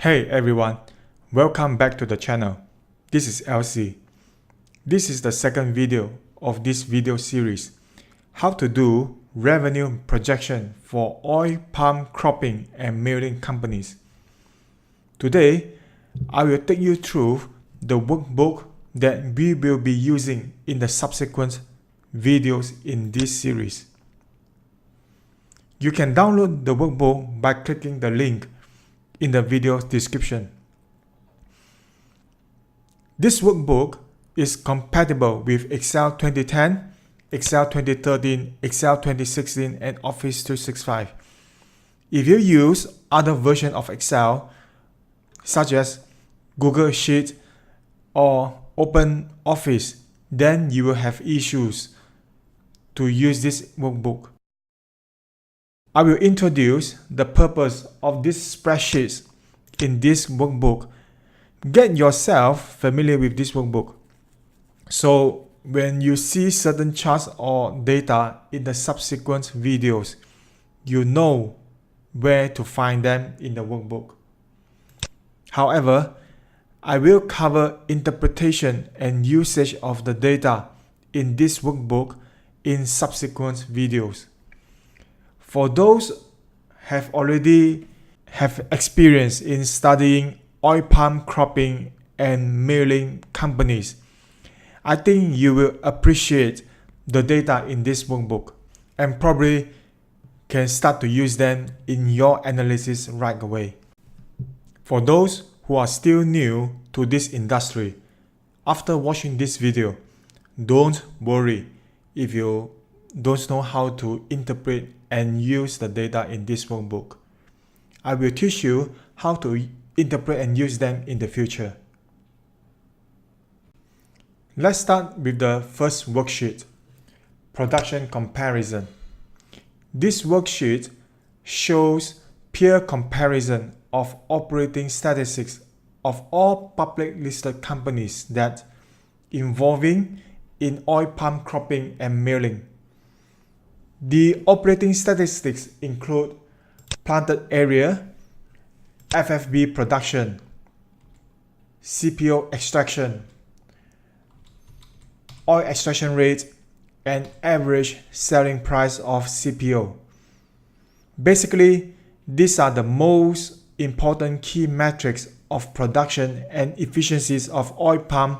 Hey everyone, welcome back to the channel. This is LC. This is the second video of this video series, how to do revenue projection for oil palm cropping and milling companies. Today, I will take you through the workbook that we will be using in the subsequent videos in this series. You can download the workbook by clicking the link in the video description. This workbook is compatible with Excel 2010, Excel 2013, Excel 2016, and Office 365. If you use other versions of Excel, such as Google Sheets or OpenOffice, then you will have issues to use this workbook. I will introduce the purpose of these spreadsheets in this workbook. Get yourself familiar with this workbook, so when you see certain charts or data in the subsequent videos, you know where to find them in the workbook. However, I will cover interpretation and usage of the data in this workbook in subsequent videos. For those have already have experience in studying oil palm cropping and milling companies, I think you will appreciate the data in this workbook and probably can start to use them in your analysis right away. For those who are still new to this industry, after watching this video, don't worry if you don't know how to interpret and use the data in this workbook. I will teach you how to interpret and use them in the future. Let's start with the first worksheet, production comparison. This worksheet shows peer comparison of operating statistics of all public listed companies that involving in oil palm cropping and milling. The operating statistics include planted area, FFB production, CPO extraction, oil extraction rate, and average selling price of CPO. Basically, these are the most important key metrics of production and efficiencies of oil palm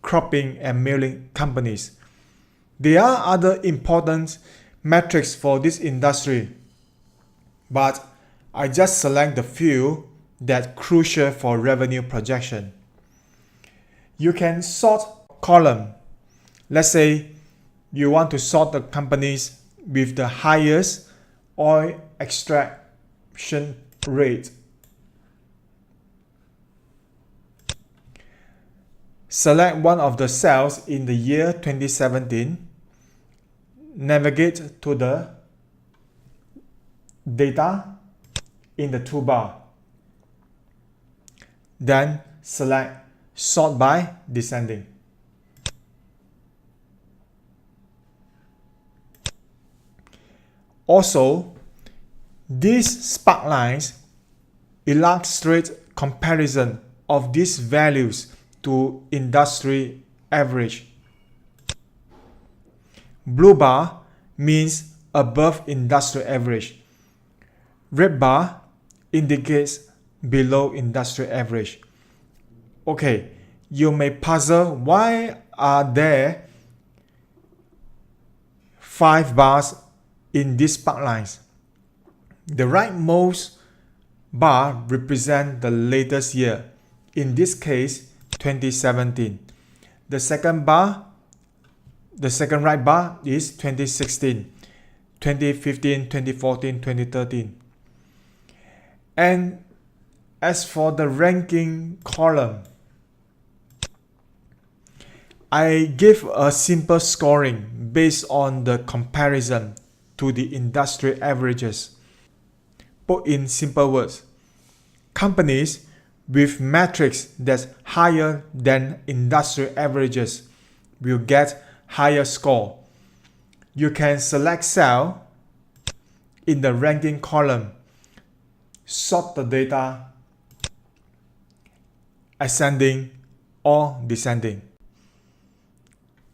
cropping and milling companies. There are other important metrics for this industry, but I just select the few that are crucial for revenue projection. You can sort column. Let's say you want to sort the companies with the highest oil extraction rate. Select one of the cells in the year 2017. Navigate to the data in the toolbar. Then select sort by descending. Also, these sparklines illustrate comparison of these values to industry average. Blue bar means above industry average. Red bar indicates below industry average. Okay, you may puzzle why are there 5 bars in these sparklines. The rightmost bar represents the latest year, in this case 2017. The second right bar is 2016, 2015, 2014, 2013. And as for the ranking column, I give a simple scoring based on the comparison to the industry averages. Put in simple words, companies with metrics that's higher than industry averages will get higher score. You can select cell in the ranking column, sort the data ascending or descending.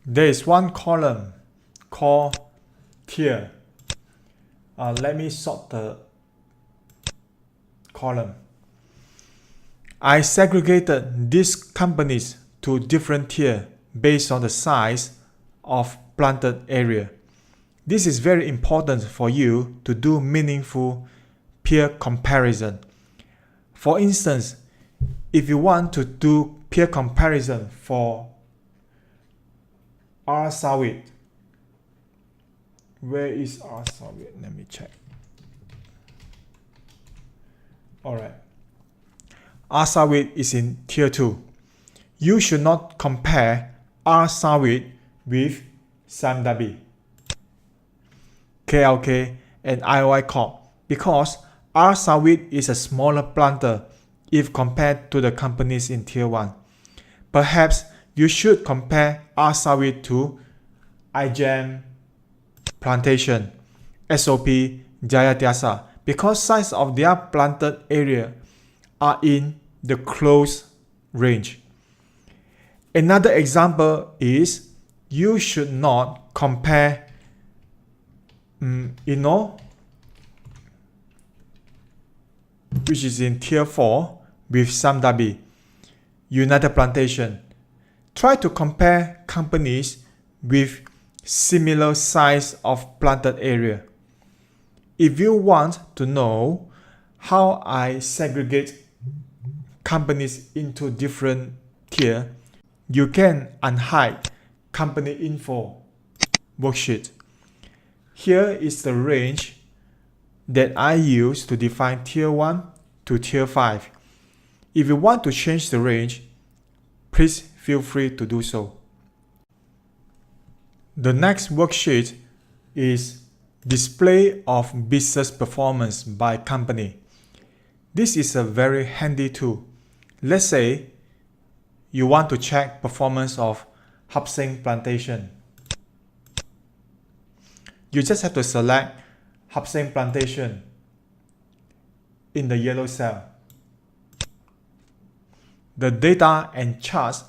There is one column called tier. Let me sort the column. I segregated these companies to different tiers based on the size of planted area. This is very important for you to do meaningful peer comparison. For instance, if you want to do peer comparison for R Sawit, where is R Sawit? Let me check. Alright. R Sawit is in tier 2. You should not compare R Sawit with Samdabi, KLK, and IOI Corp because R Sawit is a smaller planter if compared to the companies in tier 1. Perhaps you should compare R Sawit to iGEM, Plantation, SOP, Jayatiasa because size of their planted area are in the close range. Another example is you should not compare Nino, which is in tier 4, with Samdabi, United Plantation. Try to compare companies with similar size of planted area. If you want to know how I segregate companies into different tiers, you can unhide company info worksheet. Here is the range that I use to define tier 1 to tier 5. If you want to change the range, please feel free to do so. The next worksheet is display of business performance by company. This is a very handy tool. Let's say you want to check performance of Upstream Plantation. You just have to select Upstream Plantation in the yellow cell. The data and charts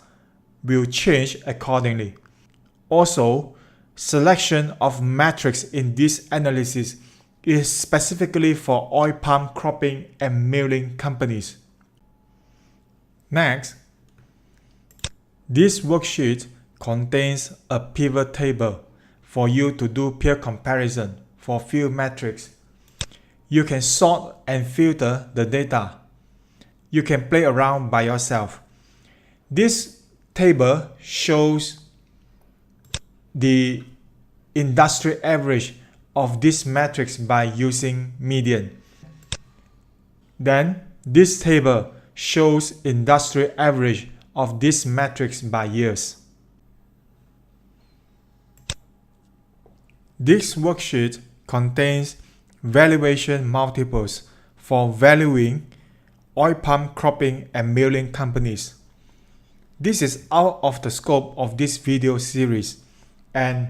will change accordingly. Also, selection of metrics in this analysis is specifically for oil palm cropping and milling companies. Next, this worksheet contains a pivot table for you to do peer comparison for few metrics. You can sort and filter the data. You can play around by yourself. This table shows the industry average of these metrics by using median. Then this table shows industry average of these metrics by years. This worksheet contains valuation multiples for valuing oil palm cropping and milling companies. This is out of the scope of this video series and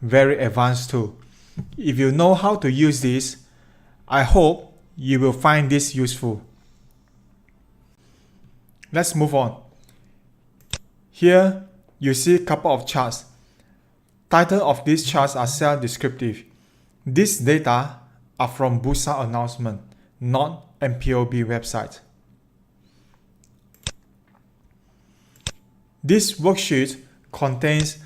very advanced tool. If you know how to use this, I hope you will find this useful. Let's move on. Here you see a couple of charts. Title of these charts are self-descriptive. These data are from Bursa announcement, not MPOB website. This worksheet contains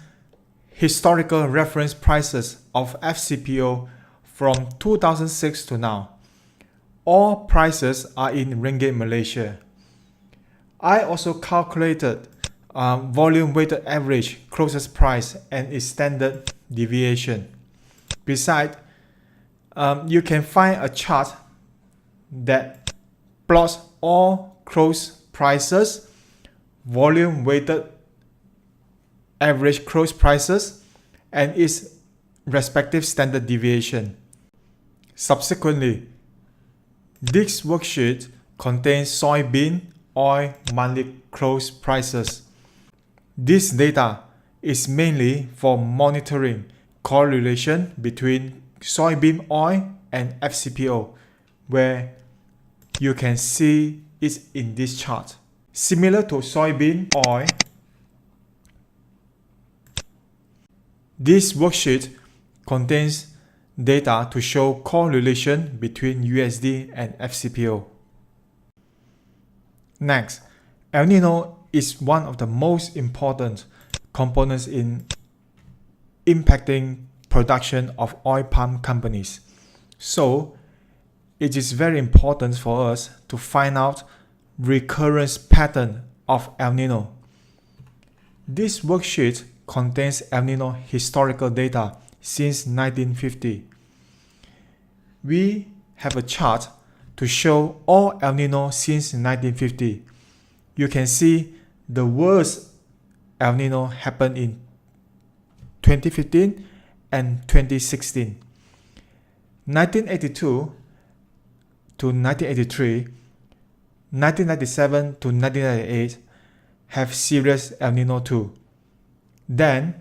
historical reference prices of FCPO from 2006 to now. All prices are in Ringgit Malaysia. I also calculated volume weighted average closest price and its standard deviation. Besides, you can find a chart that plots all close prices, volume weighted average close prices, and its respective standard deviation. Subsequently, this worksheet contains soybean oil monthly close prices. This data is mainly for monitoring correlation between soybean oil and FCPO, where you can see it in this chart. Similar to soybean oil, this worksheet contains data to show correlation between USD and FCPO. Next, El Nino is one of the most important components in impacting production of oil palm companies. So, it is very important for us to find out recurrence pattern of El Nino. This worksheet contains El Nino historical data since 1950. We have a chart to show all El Nino since 1950. You can see the worst El Nino happened in 2015 and 2016. 1982 to 1983, 1997 to 1998 have serious El Nino too. Then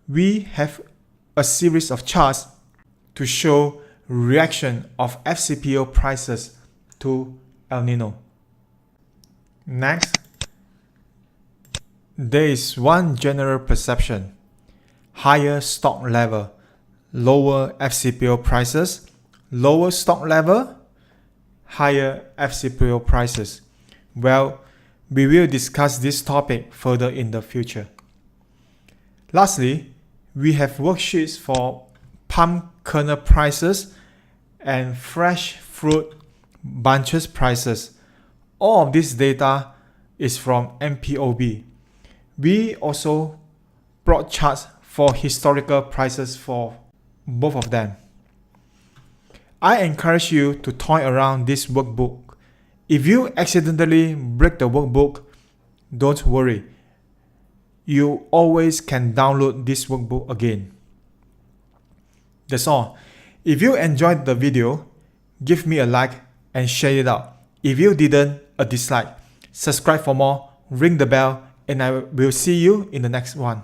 we have a series of charts to show reaction of FCPO prices to El Nino. Next, there is one general perception: higher stock level, lower FCPO prices, lower stock level, higher FCPO prices. Well, we will discuss this topic further in the future. Lastly, we have worksheets for palm kernel prices and fresh fruit bunches prices. All of this data is from MPOB. We also brought charts for historical prices for both of them. I encourage you to toy around this workbook. If you accidentally break the workbook, don't worry. You always can download this workbook again. That's all. If you enjoyed the video, give me a like and share it out. If you didn't, a dislike. Subscribe for more, ring the bell, and I will see you in the next one.